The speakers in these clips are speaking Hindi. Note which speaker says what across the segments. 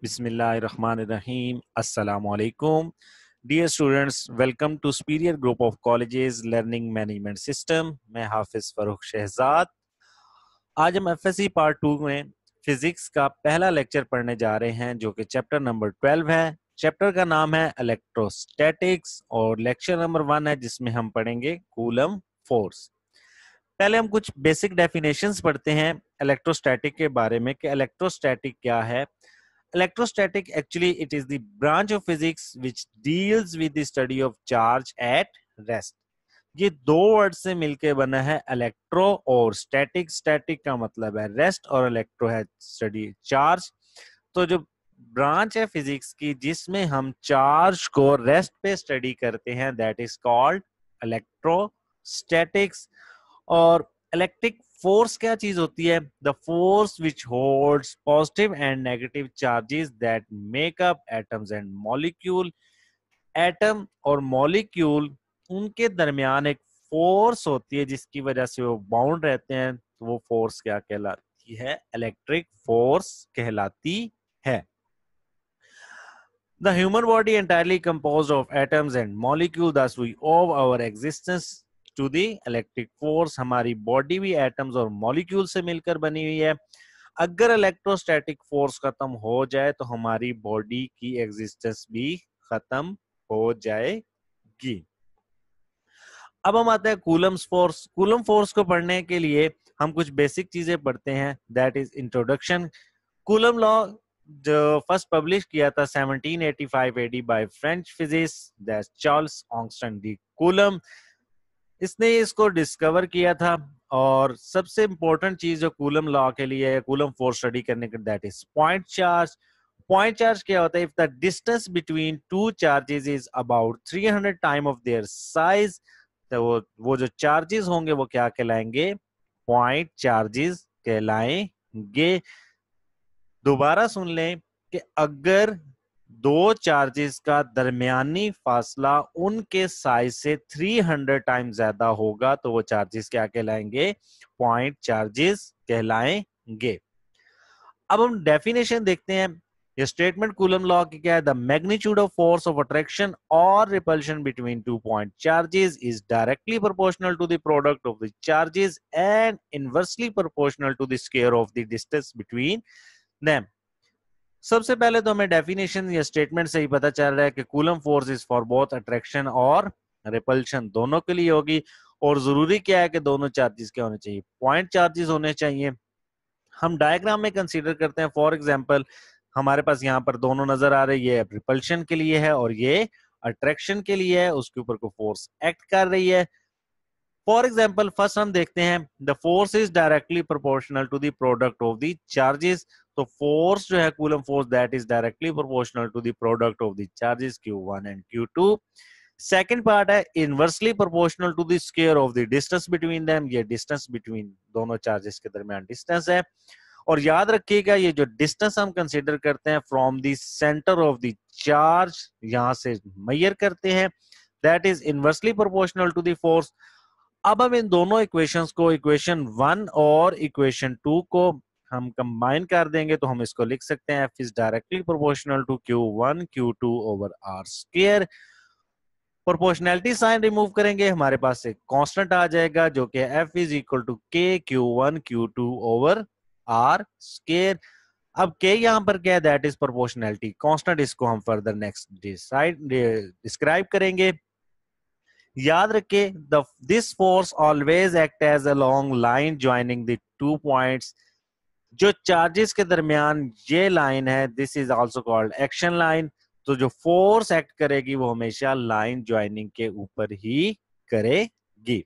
Speaker 1: Bismillahirrahmanirrahim. Assalamu alaikum. Dear students, welcome to Superior Group of Colleges Learning Management System. मैं हाफिज फरूख शहजाद। आज हम एफएससी पार्ट 2 में फिजिक्स का पहला लेक्चर पढ़ने जा रहे हैं जो कि चैप्टर नंबर 12 है। चैप्टर का नाम है इलेक्ट्रोस्टैटिक्स और लेक्चर नंबर 1 है जिसमें हम पढ़ेंगे कूलम फोर्स। पहले हम कुछ बेसिक डेफिनेशंस पढ़ते हैं इलेक्ट्रोस्टैटिक के बारे में कि इलेक्ट्रोस्टैटिक क्या है। Electrostatic actually it is the branch of physics which deals with the study of charge at rest। ये दो वर्ड से मिलके बना है इलेक्ट्रो और स्टैटिक। स्टैटिक का मतलब है रेस्ट और इलेक्ट्रो है स्टडी चार्ज। तो जो ब्रांच है फिजिक्स की जिसमें हम चार्ज को रेस्ट पे स्टडी करते हैं दैट इज कॉल्ड इलेक्ट्रोस्टैटिक्स। और इलेक्ट्रिक फोर्स क्या चीज होती है? The force which holds positive and negative charges that make up atoms and molecule. Atom और मॉलिक्यूल उनके दरमियान एक फोर्स होती है जिसकी वजह से वो बाउंड रहते हैं, तो वो फोर्स क्या कहलाती है? इलेक्ट्रिक फोर्स कहलाती है। The human body entirely composed of atoms and molecules, thus we owe our existence to the electric force। हमारी बॉडी भी एटम्स और मॉलिक्यूल से मिलकर बनी हुई है। अगर इलेक्ट्रोस्टैटिक फोर्स खत्म हो जाए तो हमारी बॉडी की एग्जिस्टेंस भी खत्म हो जाएगी। अब हम आते हैं कूलम्स फोर्स। कूलम फोर्स को पढ़ने के लिए हम कुछ बेसिक चीजें पढ़ते हैं that is introduction. Coulomb law जो फर्स्ट पब्लिश किया था 1785 AD by French physicist that Charles Augustin de Coulomb, इसने इसको डिस्कवर किया था। और सबसे इंपॉर्टेंट चीज जो कूलम लॉ के लिए कूलम फोर्स स्टडी करने के that is point charge. Point charge क्या होता है? If the distance between two charges is about 300 time of their size, तो वो जो चार्जेस होंगे वो क्या कहलाएंगे? पॉइंट चार्जेस कहलाएंगे। दोबारा सुन लें कि अगर दो चार्जेस का दरमियानी फासला उनके साइज से 300 टाइम ज्यादा होगा तो वो चार्जेस क्या कहलाएंगे? पॉइंट चार्जेस कहलाएंगे। अब हम डेफिनेशन देखते हैं। ये स्टेटमेंट कूलम लॉ की क्या है? The magnitude of force of attraction और repulsion between two point charges is directly proportional to the product of the charges and inversely proportional to the square of the distance between them. सबसे पहले तो हमें डेफिनेशन या स्टेटमेंट से ही पता चल रहा है कि coulomb force is for both attraction और रिपल्शन, दोनों के लिए होगी। और जरूरी क्या है कि दोनों चार्जेस क्या होने चाहिए? पॉइंट चार्जेस होने चाहिए। हम डायग्राम में कंसीडर करते हैं। फॉर एग्जांपल हमारे पास यहाँ पर दोनों नजर आ रही है, रिपल्शन के लिए है और ये अट्रैक्शन के लिए है, उसके ऊपर को फोर्स एक्ट कर रही है। फॉर एग्जाम्पल फर्स्ट हम देखते हैं the force is directly proportional to the product of the charges. तो फोर्स जो है Coulomb force that is directly proportional to the product of the charges Q1 and Q2। Second part है inversely proportional to the square of the distance between them. ये डिस्टेंस बिटवीन दोनों चार्जेस के दरमियान डिस्टेंस है। और याद रखिएगा ये जो डिस्टेंस हम कंसीडर करते हैं from the centre of the charge, यहां से मेजर करते हैं, that is inversely proportional to the force. अब हम इन दोनों इक्वेशंस को, इक्वेशन 1 और इक्वेशन 2 को हम कंबाइन कर देंगे तो हम इसको लिख सकते हैं F is directly proportional to Q1 Q2 over R square. Proportionality sign remove करेंगे, हमारे पास एक कांस्टेंट आ जाएगा जो कि F is equal to K Q1 Q2 over R square. अब K यहाँ पर क्या है? That is proportionality constant. इसको हम फर्दर नेक्स्ट डिस्क्राइब करेंगे। याद रखे this force always act as a long line joining the two points. जो चार्जेस के दरमियान ये लाइन है this is also called action line. तो जो फोर्स एक्ट करेगी वो हमेशा लाइन ज्वाइनिंग के ऊपर ही करेगी।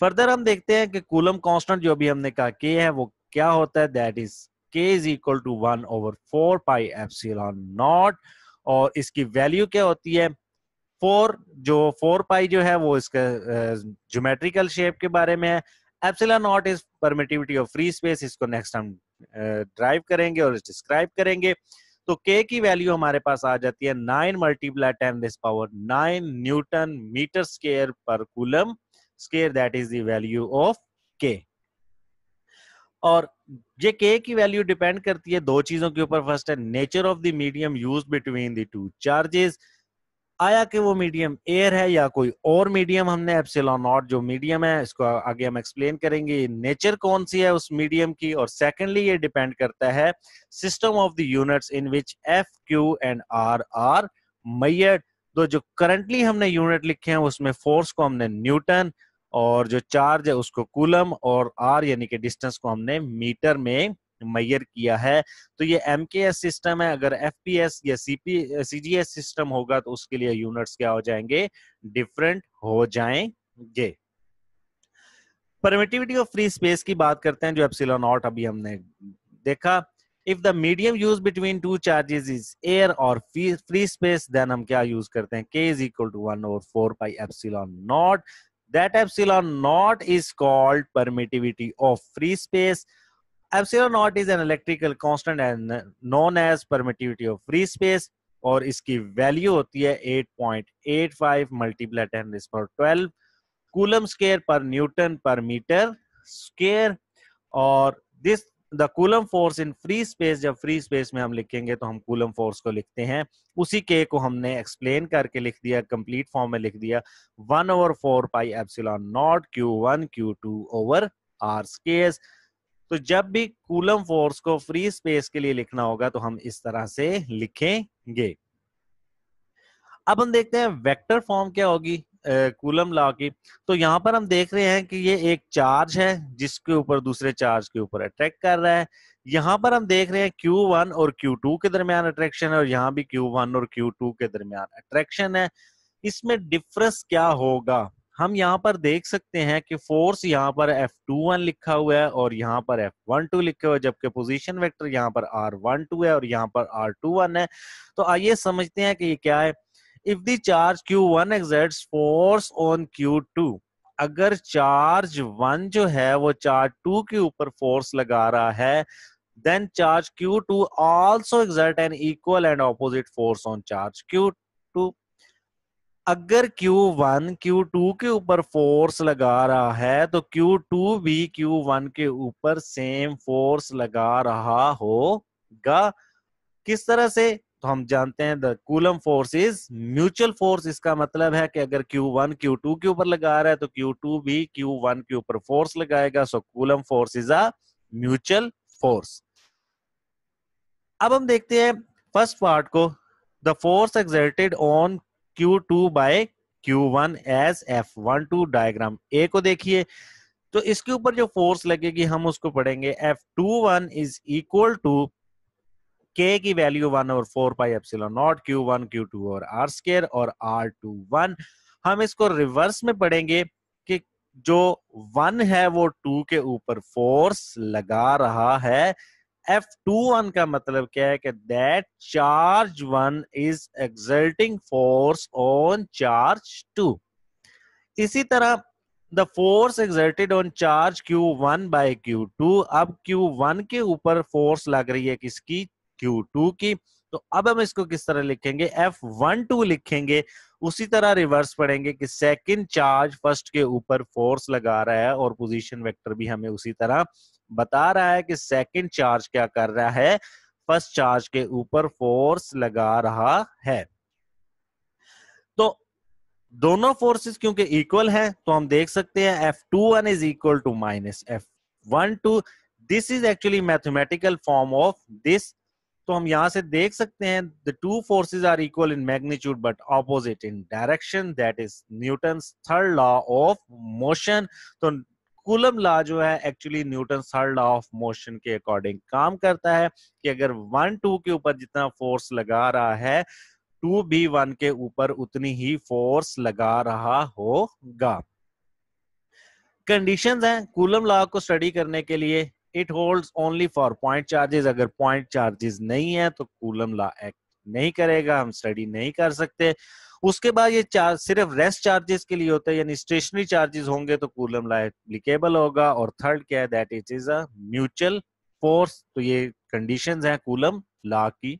Speaker 1: फर्दर हम देखते हैं कि कूलम कांस्टेंट जो भी हमने कहा के है वो क्या होता है? That is K is equal to 1/4 pi epsilon naught. और इसकी वैल्यू क्या होती है? 4 पाई जो है वो इसका ज्योमेट्रिकल शेप के बारे में है। Epsilon naught is permittivity of free space. इसको नेक्स्ट हम ड्राइव करेंगे और डिस्क्राइब करेंगे। तो के की वैल्यू हमारे पास आ जाती है 9 मल्टीप्लाई 10⁹ न्यूटन मीटर स्क्वायर पर coulomb square, that is the value of के। और ये के की वैल्यू डिपेंड करती है दो चीजों के ऊपर। फर्स्ट है nature of the medium used between the two charges, आया कि वो मीडियम एयर है या कोई और मीडियम। हमने एप्सिलॉन नॉट जो मीडियम है इसको आगे हम एक्सप्लेन करेंगे, नेचर कौन सी है उस मीडियम की। और सेकेंडली ये डिपेंड करता है system of the units in which F Q and R measured. तो जो करंटली हमने यूनिट लिखे हैं उसमें फोर्स को हमने न्यूटन, और जो चार्ज है उसको कूलम, और आर यानी कि डिस्टेंस को हमने मीटर में मेजर किया है। तो ये एमकेएस सिस्टम है। अगर एफपीएस या सीजीएस सिस्टम होगा तो उसके लिए यूनिट्स क्या हो जाएंगे, डिफरेंट हो जाएंगे। परमिटिविटी ऑफ फ्री स्पेस की बात करते हैं, जो एप्सिलॉन नॉट अभी हमने देखा। If the medium use between two charges is air or free space, then हम क्या यूज करते हैं, k is equal to 1/4 pi epsilon naught. That epsilon naught is called permittivity of free space. Epsilon naught is an electrical constant and known as permittivity of free space, और इसकी वैल्यू होती है 8.85 मल्टीप्लाई 10⁻12 कूलम स्क्वायर पर न्यूटन पर मीटर स्क्वायर। और this the coulomb force in free space, जब फ्री स्पेस में हम लिखेंगे तो हम कूलम फोर्स को लिखते हैं, उसी के को हमने एक्सप्लेन करके लिख दिया, कंप्लीट फॉर्म में लिख दिया 1/4 pi epsilon naught Q1 Q2 over R square. तो जब भी कूलम फोर्स को फ्री स्पेस के लिए लिखना होगा तो हम इस तरह से लिखेंगे। अब हम देखते हैं वेक्टर फॉर्म क्या होगी कूलम लॉ की। तो यहां पर हम देख रहे हैं कि ये एक चार्ज है जिसके ऊपर दूसरे चार्ज के ऊपर अट्रैक्ट कर रहा है। यहां पर हम देख रहे हैं Q1 और Q2 के दरमियान अट्रैक्शन है, और यहां भी Q1 और Q2 के दरमियान अट्रैक्शन है। इसमें डिफरेंस क्या होगा, हम यहाँ पर देख सकते हैं कि फोर्स यहाँ पर F21 लिखा हुआ है और यहाँ पर F12 लिखा हुआ है, जबकि पोजीशन वेक्टर यहाँ पर R12 है और यहाँ पर R21 है। तो आइए समझते हैं कि ये क्या है। If the charge Q1 exerts force on Q2, अगर चार्ज 1 जो है वो चार्ज 2 के ऊपर फोर्स लगा रहा है, then charge Q2 also exert an equal and opposite force on charge Q2। अगर Q1 Q2 के ऊपर फोर्स लगा रहा है तो Q2 भी Q1 के ऊपर सेम फोर्स लगा रहा होगा। किस तरह से, तो हम जानते हैं the coulomb force is mutual force. इसका मतलब है कि अगर Q1 Q2 के ऊपर लगा रहा है तो Q2 भी Q1 के ऊपर फोर्स लगाएगा। So Coulomb force is a mutual force. अब हम देखते हैं फर्स्ट पार्ट को, the force exerted on Q2 by Q1 as F12 diagram A को देखिए। तो इसके ऊपर जो फोर्स लगेगी हम उसको पढ़ेंगे F21 is equal to K की value 1/4 pi epsilon naught Q1 Q2 और R स्क्वायर और R21। हम इसको रिवर्स में पढ़ेंगे कि जो 1 है वो 2 के ऊपर फोर्स लगा रहा है। F21 का मतलब क्या है कि that charge 1 is exerting force on charge 2। इसी तरह the force exerted on charge Q1 by Q2, अब Q1 के ऊपर फोर्स लग रही है किसकी, Q2 की। तो अब हम इसको किस तरह लिखेंगे, F12 लिखेंगे। उसी तरह रिवर्स पढ़ेंगे कि सेकंड चार्ज फर्स्ट के ऊपर फोर्स लगा रहा है, और पोजीशन वेक्टर भी हमें उसी तरह बता रहा है कि सेकंड चार्ज क्या कर रहा है, फर्स्ट चार्ज के ऊपर फोर्स लगा रहा है। तो दोनों फोर्सेस क्योंकि इक्वल हैं तो हम देख सकते हैं F21 is equal to minus F12। This is actually mathematical form of this. तो हम यहां से देख सकते हैं the two forces are equal in magnitude but opposite in direction, that is Newton's third law of motion. तो कूलम लॉ जो है actually Newton third law of motion के अकॉर्डिंग काम करता है कि अगर 1 2 के ऊपर जितना फोर्स लगा रहा है 2 भी 1 के ऊपर उतनी ही फोर्स लगा रहा होगा। कंडीशंस हैं कूलम लॉ को स्टडी करने के लिए। It holds only for point charges. अगर पॉइंट चार्जेस नहीं है तो कूलम लॉ एक्ट नहीं करेगा, हम स्टडी नहीं कर सकते। उसके बाद ये चार्ज सिर्फ रेस्ट चार्जेस के लिए होता है, यानी स्टेशनरी चार्जेस होंगे तो कूलम लॉ एप्लीकेबल होगा। और थर्ड क्या है, that it is a mutual force. तो ये कंडीशंस हैं कूलम लॉ की।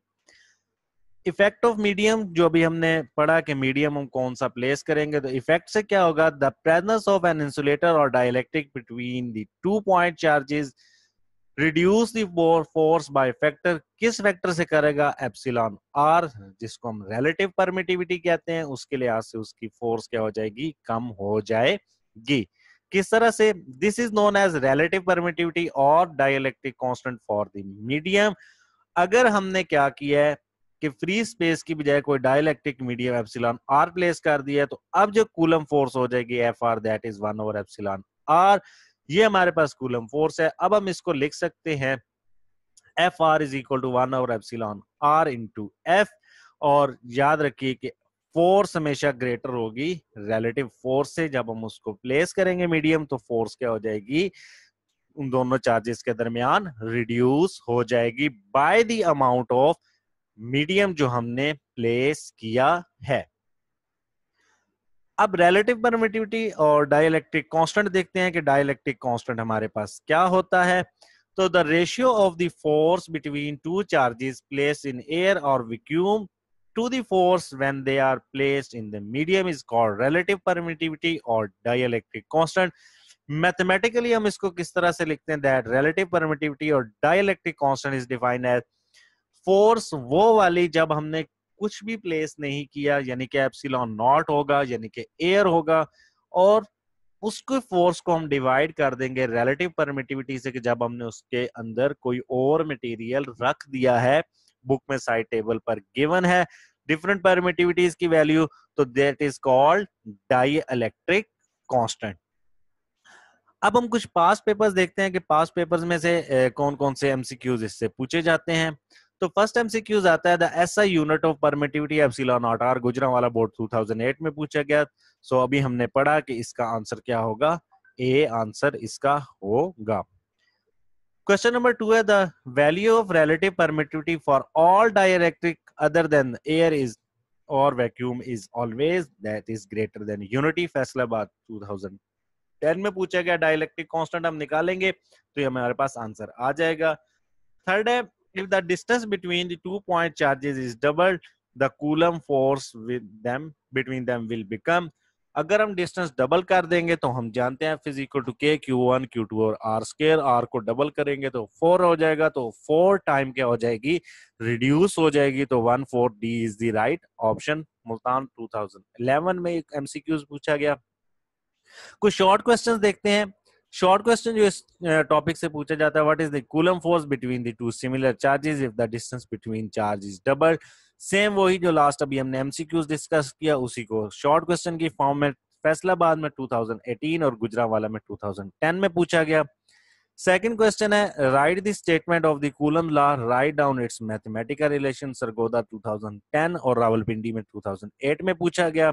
Speaker 1: इफेक्ट ऑफ मीडियम, जो अभी हमने पढ़ा कि मीडियम हम कौन सा प्लेस करेंगे, तो इफेक्ट से क्या होगा, the presence of an insulator और dielectric between the 2 point charges reduce the force by factor, किस फैक्टर से करेगा? एप्सिलॉन आर, जिसको हम रिलेटिव परमिटिविटी कहते हैं, उसके लिहाज से उसकी फोर्स क्या हो जाएगी? कम हो जाएगी। किस तरह से? This is known as relative permittivity और dielectric constant for the medium. अगर हमने क्या किया है कि फ्री स्पेस की बजाय कोई dielectric medium epsilon R place कर दिया है, तो अब जो कूलम फोर्स हो जाएगी F R, that is 1 over epsilon R. ये हमारे पास कूलम फोर्स है। अब हम इसको लिख सकते हैं F R is equal to 1 over epsilon R into F. और याद रखिए कि फोर्स हमेशा ग्रेटर होगी रिलेटिव फोर्स से। जब हम उसको प्लेस करेंगे मीडियम, तो फोर्स क्या हो जाएगी? उन दोनों चार्जेस के दरमियान रिड्यूस हो जाएगी by the amount of medium जो हमने प्लेस किया है। अब रिलेटिव परमिटिविटी और डाइलेक्ट्रिक कांस्टेंट देखते हैं कि डाइलेक्ट्रिक कांस्टेंट हमारे पास क्या होता है। तो the ratio of the force between two charges placed in air और vacuum to the force when they are placed in the medium is called relative permittivity और डाइलेक्ट्रिक कांस्टेंट। मैथमेटिकली हम इसको किस तरह से लिखते हैं? दैट रिलेटिव परमिटिविटी और dielectric constant is defined as force वो वाली जब हमने कुछ भी प्लेस नहीं किया, यानी कि एप्सिलॉन नॉट होगा, यानी कि एयर होगा, और उसको फोर्स को हम डिवाइड कर देंगे रिलेटिव परमिटिविटी से कि जब हमने उसके अंदर कोई और मटेरियल रख दिया है। बुक में साइड टेबल पर गिवन है डिफरेंट परमिटिविटीज की वैल्यू, तो that is called dielectric constant. अब हम कुछ पास्ट पेपर्स देखते हैं कि पास्ट पेपर्स में से कौन कौन से एमसीक्यूज इससे पूछे जाते हैं। तो फर्स्ट एमसीक्यूज आता है the SI unit of permittivity epsilon naught R, Gujranwala board 2008 में पूछा गया। सो अभी हमने पढ़ा कि इसका आंसर क्या होगा? ए आंसर इसका होगा। क्वेश्चन नंबर 2 है the value of relative permittivity for all dielectric other than air is और vacuum is always that is greater than unity, Faisalabad 2010 में पूछा गया। डाइलेक्ट्रिक कांस्टेंट हम निकालेंगे तो ये हमारे पास आंसर आ जाएगा। थर्ड है if the distance between the 2 point charges is doubled, the coulomb force with them between them will become। अगर हम डिस्टेंस डबल कर देंगे तो हम जानते हैं फिजिकल टू के Q1 Q2 और R स्क्वायर, R को डबल करेंगे तो 4 हो जाएगा, तो 4 टाइम क्या हो जाएगी? रिड्यूस हो जाएगी। तो 1/4 D is the right option. Multan 2011 में एक एमसीक्यूज पूछा गया। कुछ शॉर्ट क्वेश्चंस देखते हैं। शॉर्ट क्वेश्चन जो इस टॉपिक से पूछा जाता है, what is the coulomb force between the two similar charges if the distance between charge is double. Same वही जो लास्ट अभी हमने एमसीक्यूज डिस्कस किया, उसी को शॉर्ट क्वेश्चन की फॉर्म में फैसलाबाद में 2018 और गुजरांवाला में 2010 में पूछा गया। सेकंड क्वेश्चन है right the statement of the coulomb law, write down it's mathematical relation, Sargodha 2010 और रावलपिंडी में 2008 में पूछा गया।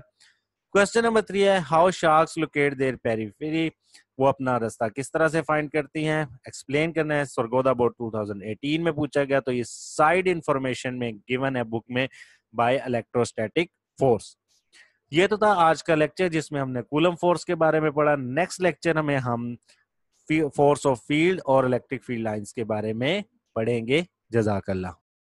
Speaker 1: क्वेश्चन नंबर 3 है how sharks locate their periphery, वो अपना रास्ता किस तरह से फाइंड करती हैं, एक्सप्लेन करना है। सरगोदा बोर्ड 2018 में पूछा गया। तो ये साइड इंफॉर्मेशन में गिवन है बुक में बाय इलेक्ट्रोस्टैटिक फोर्स। ये तो था आज का लेक्चर जिसमें हमने कूलम फोर्स के बारे में पढ़ा। नेक्स्ट लेक्चर में हम फोर्स ऑफ फील्ड और इलेक्ट्रिक फील्ड लाइंस के बारे में पढ़ेंगे। जज़ाकल्लाह।